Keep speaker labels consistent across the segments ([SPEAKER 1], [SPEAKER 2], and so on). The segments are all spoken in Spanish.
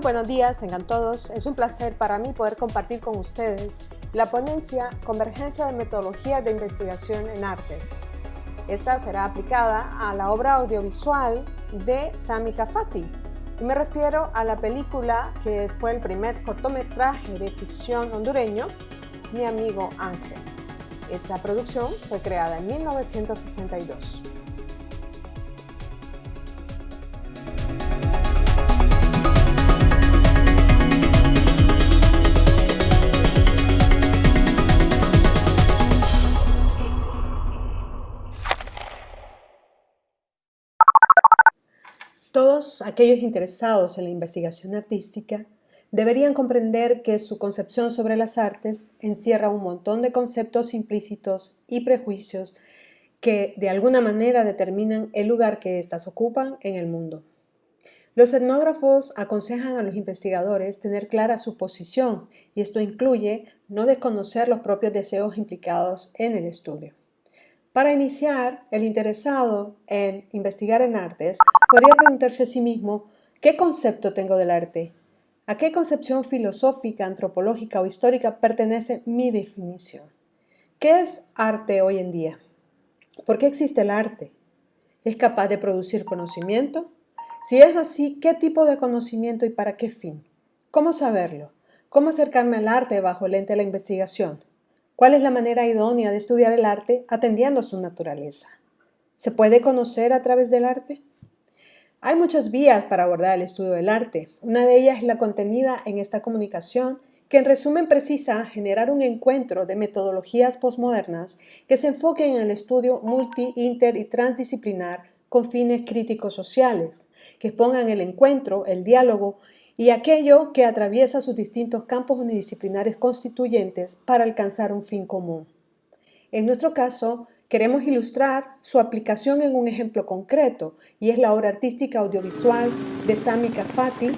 [SPEAKER 1] buenos días, tengan todos. Es un placer para mí poder compartir con ustedes la ponencia Convergencia de Metodologías de Investigación en Artes. Esta será aplicada a la obra audiovisual de Sami Kafati. Y me refiero a la película que fue el primer cortometraje de ficción hondureño, Mi amigo Ángel. Esta producción fue creada en 1962. Todos aquellos interesados en la investigación artística deberían comprender que su concepción sobre las artes encierra un montón de conceptos implícitos y prejuicios que de alguna manera determinan el lugar que éstas ocupan en el mundo. Los etnógrafos aconsejan a los investigadores tener clara su posición, y esto incluye no desconocer los propios deseos implicados en el estudio. Para iniciar, el interesado en investigar en artes podría preguntarse a sí mismo: ¿qué concepto tengo del arte? ¿A qué concepción filosófica, antropológica o histórica pertenece mi definición? ¿Qué es arte hoy en día? ¿Por qué existe el arte? ¿Es capaz de producir conocimiento? Si es así, ¿qué tipo de conocimiento y para qué fin? ¿Cómo saberlo? ¿Cómo acercarme al arte bajo el lente de la investigación? ¿Cuál es la manera idónea de estudiar el arte atendiendo a su naturaleza? ¿Se puede conocer a través del arte? Hay muchas vías para abordar el estudio del arte. Una de ellas es la contenida en esta comunicación, que en resumen precisa generar un encuentro de metodologías posmodernas que se enfoquen en el estudio multi-, inter- y transdisciplinar con fines críticos sociales, que expongan el encuentro, el diálogo y aquello que atraviesa sus distintos campos unidisciplinares constituyentes para alcanzar un fin común. En nuestro caso, queremos ilustrar su aplicación en un ejemplo concreto, y es la obra artística audiovisual de Sami Kafati,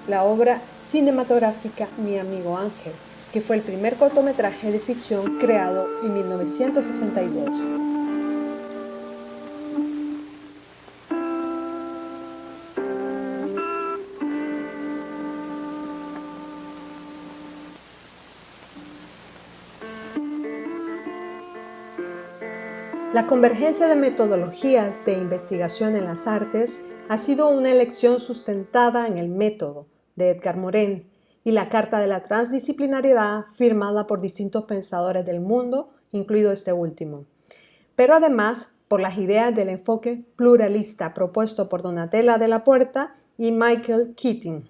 [SPEAKER 1] la obra cinematográfica Mi amigo Ángel, que fue el primer cortometraje de ficción creado en 1962. La convergencia de metodologías de investigación en las artes ha sido una elección sustentada en el método de Edgar Morin y la Carta de la Transdisciplinariedad firmada por distintos pensadores del mundo, incluido este último. Pero además por las ideas del enfoque pluralista propuesto por Donatella de la Puerta y Michael Keating.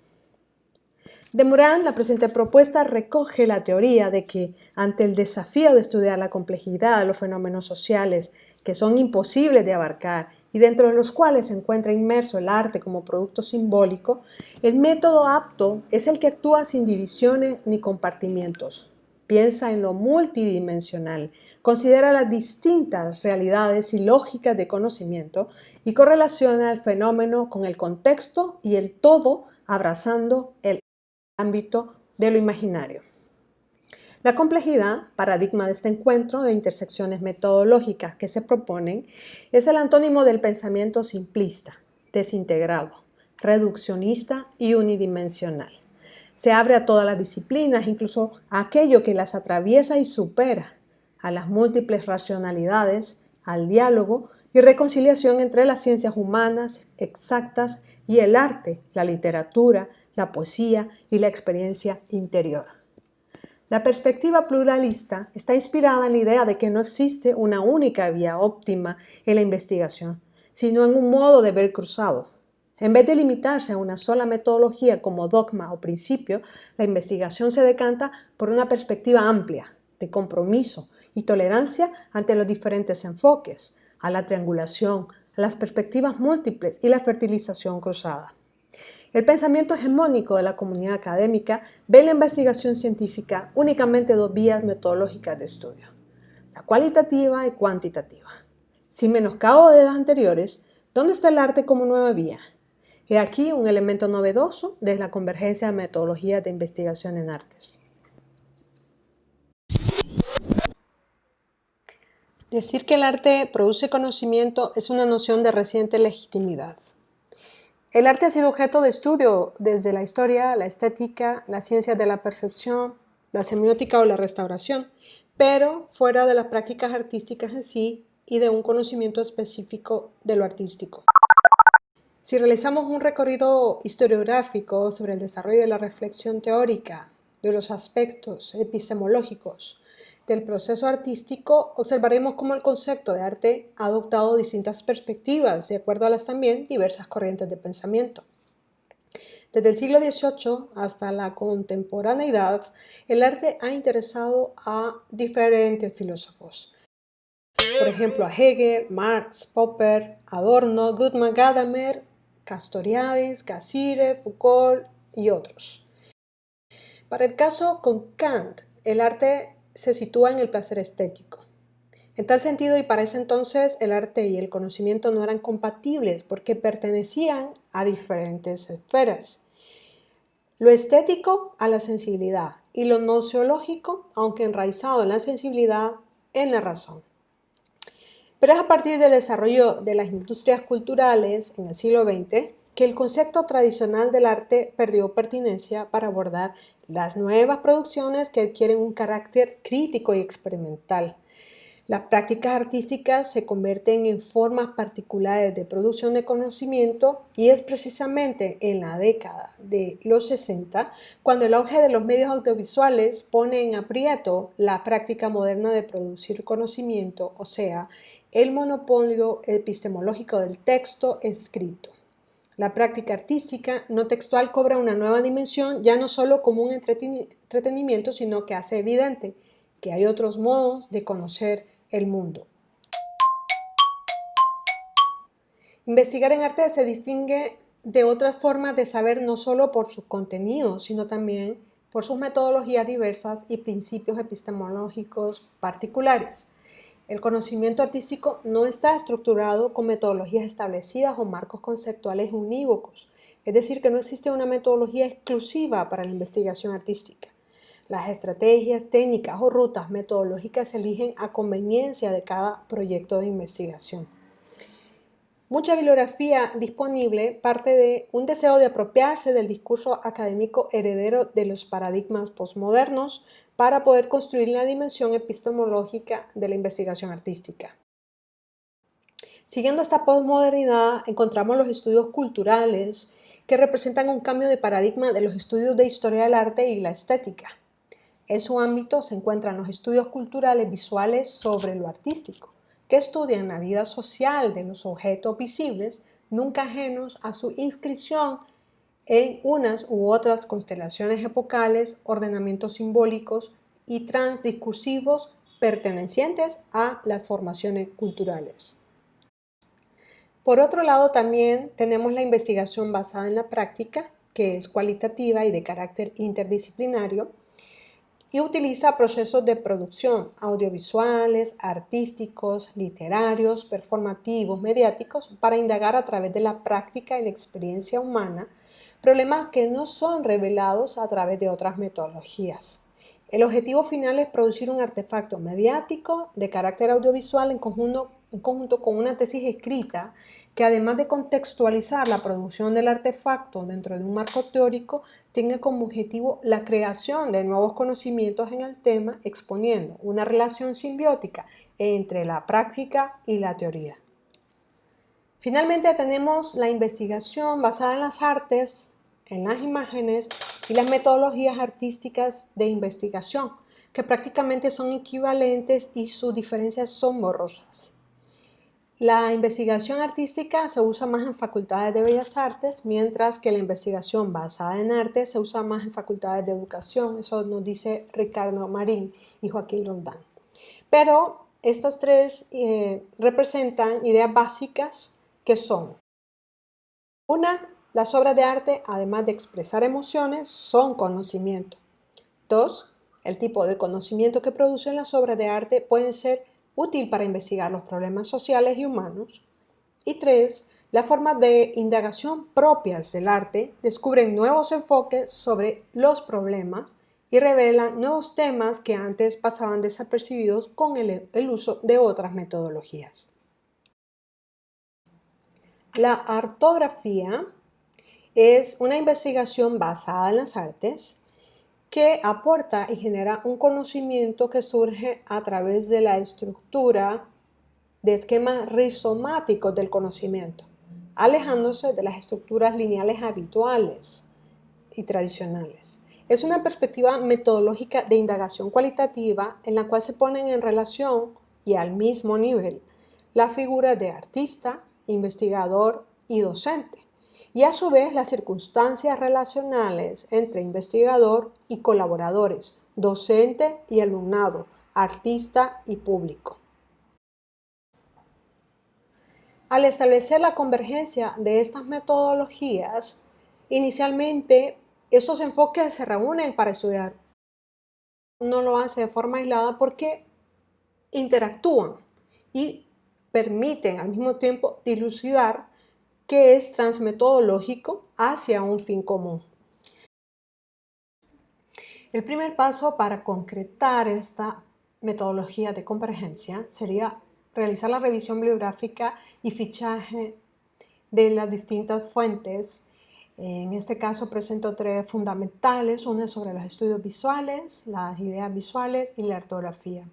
[SPEAKER 1] De Morin, la presente propuesta recoge la teoría de que, ante el desafío de estudiar la complejidad de los fenómenos sociales que son imposibles de abarcar y dentro de los cuales se encuentra inmerso el arte como producto simbólico, el método apto es el que actúa sin divisiones ni compartimientos. Piensa en lo multidimensional, considera las distintas realidades y lógicas de conocimiento y correlaciona el fenómeno con el contexto y el todo, abrazando el ámbito de lo imaginario. La complejidad, paradigma de este encuentro de intersecciones metodológicas que se proponen, es el antónimo del pensamiento simplista, desintegrado, reduccionista y unidimensional. Se abre a todas las disciplinas, incluso a aquello que las atraviesa y supera, a las múltiples racionalidades, al diálogo y reconciliación entre las ciencias humanas exactas y el arte, la literatura, la poesía y la experiencia interior. La perspectiva pluralista está inspirada en la idea de que no existe una única vía óptima en la investigación, sino en un modo de ver cruzado. En vez de limitarse a una sola metodología como dogma o principio, la investigación se decanta por una perspectiva amplia, de compromiso y tolerancia ante los diferentes enfoques, a la triangulación, a las perspectivas múltiples y la fertilización cruzada. El pensamiento hegemónico de la comunidad académica ve en la investigación científica únicamente dos vías metodológicas de estudio, la cualitativa y cuantitativa. Sin menoscabo de las anteriores, ¿dónde está el arte como nueva vía? He aquí un elemento novedoso de la convergencia de metodologías de investigación en artes. Decir que el arte produce conocimiento es una noción de reciente legitimidad. El arte ha sido objeto de estudio desde la historia, la estética, las ciencias de la percepción, la semiótica o la restauración, pero fuera de las prácticas artísticas en sí y de un conocimiento específico de lo artístico. Si realizamos un recorrido historiográfico sobre el desarrollo de la reflexión teórica de los aspectos epistemológicos del proceso artístico, observaremos cómo el concepto de arte ha adoptado distintas perspectivas de acuerdo a las también diversas corrientes de pensamiento. Desde el siglo XVIII hasta la contemporaneidad, el arte ha interesado a diferentes filósofos. Por ejemplo, a Hegel, Marx, Popper, Adorno, Gottman, Gadamer, Castoriadis, Cassirer, Foucault y otros. Para el caso con Kant, el arte se sitúa en el placer estético. En tal sentido, y para ese entonces, el arte y el conocimiento no eran compatibles porque pertenecían a diferentes esferas. Lo estético a la sensibilidad y lo nociológico, aunque enraizado en la sensibilidad, en la razón. Pero es a partir del desarrollo de las industrias culturales en el siglo XX que el concepto tradicional del arte perdió pertinencia para abordar las nuevas producciones que adquieren un carácter crítico y experimental. Las prácticas artísticas se convierten en formas particulares de producción de conocimiento y es precisamente en la década de los 60 cuando el auge de los medios audiovisuales pone en aprieto la práctica moderna de producir conocimiento, o sea, el monopolio epistemológico del texto escrito. La práctica artística no textual cobra una nueva dimensión ya no solo como un entretenimiento, sino que hace evidente que hay otros modos de conocer el mundo. Investigar en arte se distingue de otras formas de saber no solo por sus contenidos, sino también por sus metodologías diversas y principios epistemológicos particulares. El conocimiento artístico no está estructurado con metodologías establecidas o marcos conceptuales unívocos, es decir, que no existe una metodología exclusiva para la investigación artística. Las estrategias, técnicas o rutas metodológicas se eligen a conveniencia de cada proyecto de investigación. Mucha bibliografía disponible parte de un deseo de apropiarse del discurso académico heredero de los paradigmas postmodernos para poder construir la dimensión epistemológica de la investigación artística. Siguiendo esta posmodernidad, encontramos los estudios culturales que representan un cambio de paradigma de los estudios de historia del arte y la estética. En su ámbito se encuentran los estudios culturales visuales sobre lo artístico, que estudian la vida social de los objetos visibles, nunca ajenos a su inscripción en unas u otras constelaciones epocales, ordenamientos simbólicos y transdiscursivos pertenecientes a las formaciones culturales. Por otro lado, también tenemos la investigación basada en la práctica, que es cualitativa y de carácter interdisciplinario, y utiliza procesos de producción audiovisuales, artísticos, literarios, performativos, mediáticos para indagar a través de la práctica y la experiencia humana problemas que no son revelados a través de otras metodologías. El objetivo final es producir un artefacto mediático de carácter audiovisual en conjunto con una tesis escrita que, además de contextualizar la producción del artefacto dentro de un marco teórico, tenga como objetivo la creación de nuevos conocimientos en el tema, exponiendo una relación simbiótica entre la práctica y la teoría. Finalmente tenemos la investigación basada en las artes, en las imágenes y las metodologías artísticas de investigación, que prácticamente son equivalentes y sus diferencias son borrosas. La investigación artística se usa más en facultades de bellas artes, mientras que la investigación basada en arte se usa más en facultades de educación. Eso nos dice Ricardo Marín y Joaquín Roldán. Pero estas tres representan ideas básicas que son: una, las obras de arte, además de expresar emociones, son conocimiento. Dos, el tipo de conocimiento que producen las obras de arte pueden ser útil para investigar los problemas sociales y humanos. Y tres, las formas de indagación propias del arte descubren nuevos enfoques sobre los problemas y revelan nuevos temas que antes pasaban desapercibidos con el uso de otras metodologías. La artografía Es una investigación basada en las artes que aporta y genera un conocimiento que surge a través de la estructura de esquemas rizomáticos del conocimiento, alejándose de las estructuras lineales habituales y tradicionales. Es una perspectiva metodológica de indagación cualitativa en la cual se ponen en relación y al mismo nivel las figuras de artista, investigador y docente, y a su vez las circunstancias relacionales entre investigador y colaboradores, docente y alumnado, artista y público. Al establecer la convergencia de estas metodologías, inicialmente estos enfoques se reúnen para estudiar. No lo hace de forma aislada porque interactúan y permiten al mismo tiempo dilucidar qué es transmetodológico hacia un fin común. El primer paso para concretar esta metodología de convergencia sería realizar la revisión bibliográfica y fichaje de las distintas fuentes. En este caso presento tres fundamentales, una sobre los estudios visuales, las ideas visuales y la ortografía.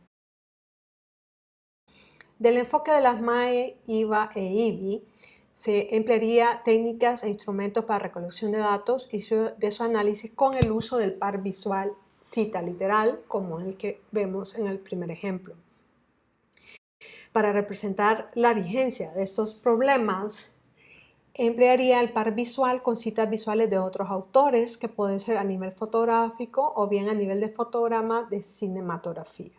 [SPEAKER 1] Del enfoque de las MAE, IVA e IBI, se emplearía técnicas e instrumentos para recolección de datos y de su análisis con el uso del par visual cita literal, como el que vemos en el primer ejemplo. Para representar la vigencia de estos problemas, emplearía el par visual con citas visuales de otros autores, que pueden ser a nivel fotográfico o bien a nivel de fotograma de cinematografía.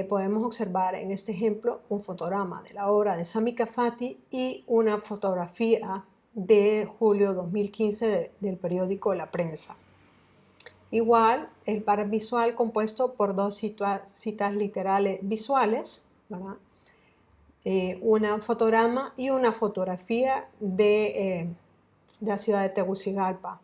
[SPEAKER 1] Podemos observar en este ejemplo un fotograma de la obra de Sami Kafati y una fotografía de julio 2015 del periódico La Prensa. Igual, el par visual compuesto por dos citas literales visuales, ¿verdad? Una fotograma y una fotografía de la ciudad de Tegucigalpa.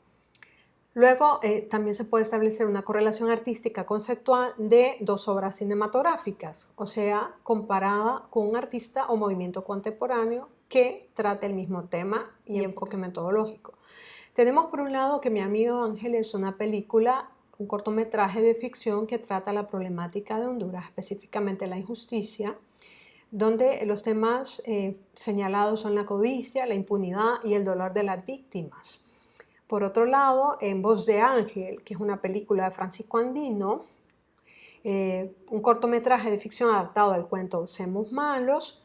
[SPEAKER 1] Luego también se puede establecer una correlación artística conceptual de dos obras cinematográficas, o sea, comparada con un artista o movimiento contemporáneo que trate el mismo tema y enfoque metodológico. Tenemos por un lado Que mi amigo Ángel es una película, un cortometraje de ficción que trata la problemática de Honduras, específicamente la injusticia, donde los temas señalados son la codicia, la impunidad y el dolor de las víctimas. Por otro lado, En voz de Ángel, que es una película de Francisco Andino, un cortometraje de ficción adaptado al cuento Semos Malos,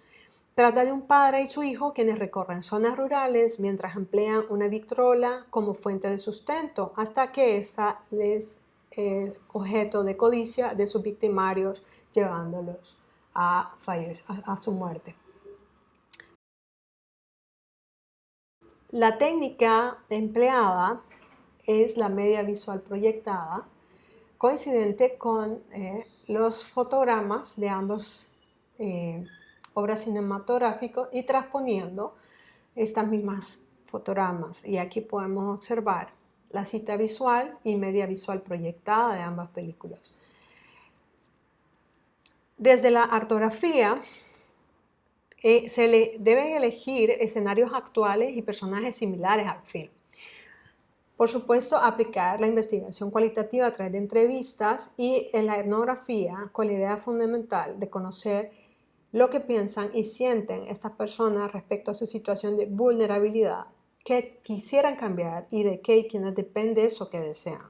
[SPEAKER 1] trata de un padre y su hijo quienes recorren zonas rurales mientras emplean una victrola como fuente de sustento, hasta que esa es objeto de codicia de sus victimarios, llevándolos a su muerte. La técnica empleada es la media visual proyectada, coincidente con los fotogramas de ambas obras cinematográficas y transponiendo estas mismas fotogramas. Y aquí podemos observar la cita visual y media visual proyectada de ambas películas. Desde la ortografía, se le deben elegir escenarios actuales y personajes similares al film. Por supuesto, aplicar la investigación cualitativa a través de entrevistas y en la etnografía con la idea fundamental de conocer lo que piensan y sienten estas personas respecto a su situación de vulnerabilidad, que quisieran cambiar y de qué y quiénes depende eso que desean.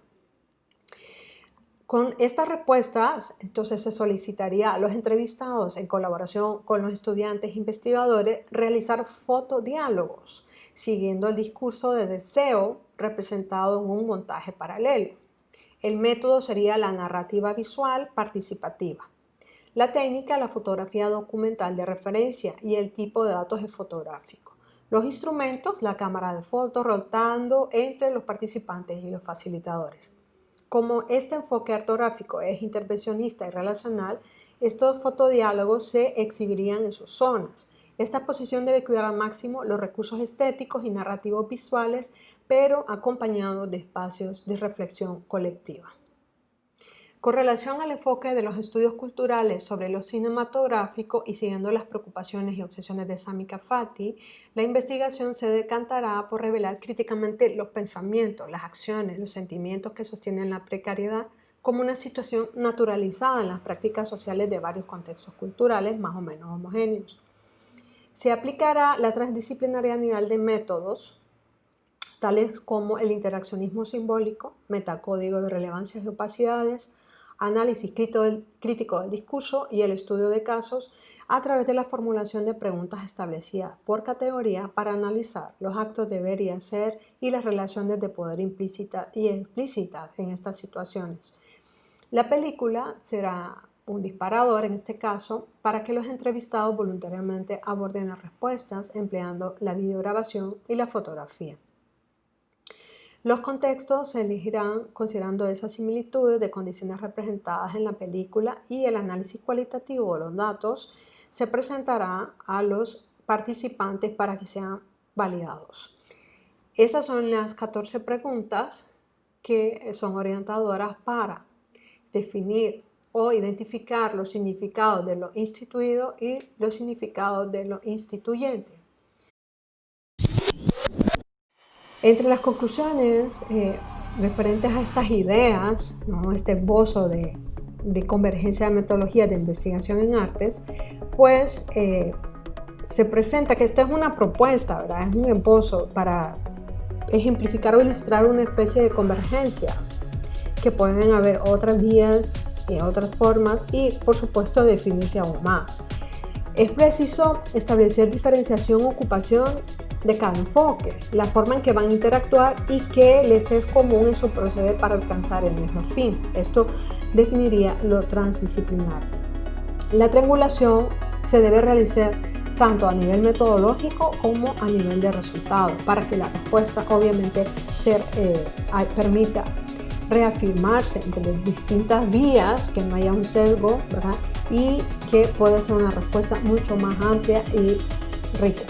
[SPEAKER 1] Con estas respuestas, entonces se solicitaría a los entrevistados, en colaboración con los estudiantes investigadores, realizar fotodiálogos, siguiendo el discurso de deseo representado en un montaje paralelo. El método sería la narrativa visual participativa. La técnica, la fotografía documental de referencia y el tipo de datos es fotográfico. Los instrumentos, la cámara de fotos rotando entre los participantes y los facilitadores. Como este enfoque ortográfico es intervencionista y relacional, estos fotodiálogos se exhibirían en sus zonas. Esta exposición debe cuidar al máximo los recursos estéticos y narrativos visuales, pero acompañados de espacios de reflexión colectiva. Con relación al enfoque de los estudios culturales sobre lo cinematográfico y siguiendo las preocupaciones y obsesiones de Sami Kafati, la investigación se decantará por revelar críticamente los pensamientos, las acciones, los sentimientos que sostienen la precariedad como una situación naturalizada en las prácticas sociales de varios contextos culturales más o menos homogéneos. Se aplicará la transdisciplinariedad de métodos tales como el interaccionismo simbólico, metacódigo de relevancias y opacidades, análisis crítico del discurso y el estudio de casos a través de la formulación de preguntas establecidas por categoría para analizar los actos de ver y hacer y las relaciones de poder implícitas y explícitas en estas situaciones. La película será un disparador en este caso para que los entrevistados voluntariamente aborden las respuestas empleando la videograbación y la fotografía. Los contextos se elegirán considerando esas similitudes de condiciones representadas en la película y el análisis cualitativo de los datos se presentará a los participantes para que sean validados. Esas son las 14 preguntas que son orientadoras para definir o identificar los significados de lo instituido y los significados de lo instituyente. Entre las conclusiones referentes a estas ideas, ¿no? Este esbozo de convergencia de metodologías de investigación en artes, pues se presenta que esta es una propuesta, ¿verdad? Es un esbozo para ejemplificar o ilustrar una especie de convergencia, que pueden haber otras vías y otras formas y, por supuesto, definirse aún más. Es preciso establecer diferenciación o ocupación de cada enfoque, la forma en que van a interactuar y qué les es común en su proceder para alcanzar el mismo fin. Esto definiría lo transdisciplinar. La triangulación se debe realizar tanto a nivel metodológico como a nivel de resultado, para que la respuesta obviamente permita reafirmarse entre distintas vías, que no haya un sesgo, ¿verdad? Y que pueda ser una respuesta mucho más amplia y rica.